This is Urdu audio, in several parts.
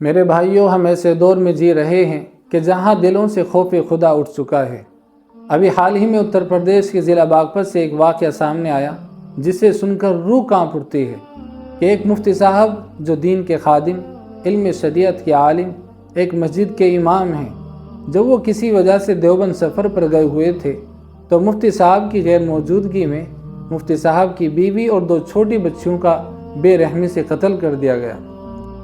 میرے بھائیوں، ہم ایسے دور میں جی رہے ہیں کہ جہاں دلوں سے خوف خدا اٹھ چکا ہے۔ ابھی حال ہی میں اتر پردیش کے ضلع باغپت سے ایک واقعہ سامنے آیا جسے سن کر روح کانپ اٹھتی ہے کہ ایک مفتی صاحب جو دین کے خادم، علم شریعت کے عالم، ایک مسجد کے امام ہیں، جب وہ کسی وجہ سے دیوبند سفر پر گئے ہوئے تھے تو مفتی صاحب کی غیر موجودگی میں مفتی صاحب کی بیوی اور 2 چھوٹی بچیوں کا بے رحمی سے قتل کر دیا گیا۔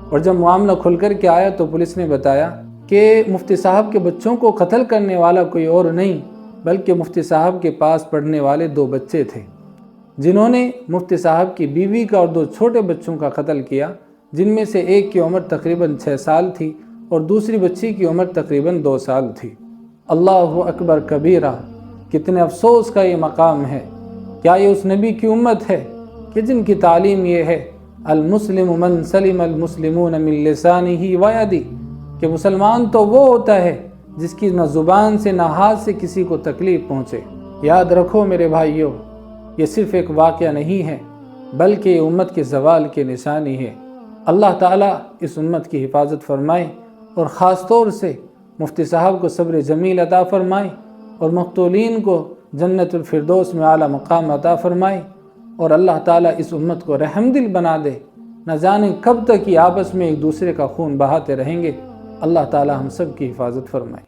اور جب معاملہ کھل کر کے آیا تو پولیس نے بتایا کہ مفتی صاحب کے بچوں کو قتل کرنے والا کوئی اور نہیں بلکہ مفتی صاحب کے پاس پڑھنے والے 2 بچے تھے، جنہوں نے مفتی صاحب کی بیوی کا اور 2 چھوٹے بچوں کا قتل کیا، جن میں سے ایک کی عمر تقریباً 6 سال تھی اور دوسری بچی کی عمر تقریباً 2 سال تھی۔ اللہ اکبر کبیرہ! کتنے افسوس کا یہ مقام ہے۔ کیا یہ اس نبی کی امت ہے کہ جن کی تعلیم یہ ہے المسلم من سلم المسلمون من لسانہ و یدہ، کہ مسلمان تو وہ ہوتا ہے جس کی نہ زبان سے نہ ہاتھ سے کسی کو تکلیف پہنچے۔ یاد رکھو میرے بھائیوں، یہ صرف ایک واقعہ نہیں ہے بلکہ یہ امت کے زوال کی نشانی ہے۔ اللہ تعالیٰ اس امت کی حفاظت فرمائے اور خاص طور سے مفتی صاحب کو صبر جمیل عطا فرمائے اور مقتولین کو جنت الفردوس میں اعلیٰ مقام عطا فرمائے، اور اللہ تعالیٰ اس امت کو رحم دل بنا دے۔ نہ جانے کب تک یہ آپس میں ایک دوسرے کا خون بہاتے رہیں گے۔ اللہ تعالیٰ ہم سب کی حفاظت فرمائے۔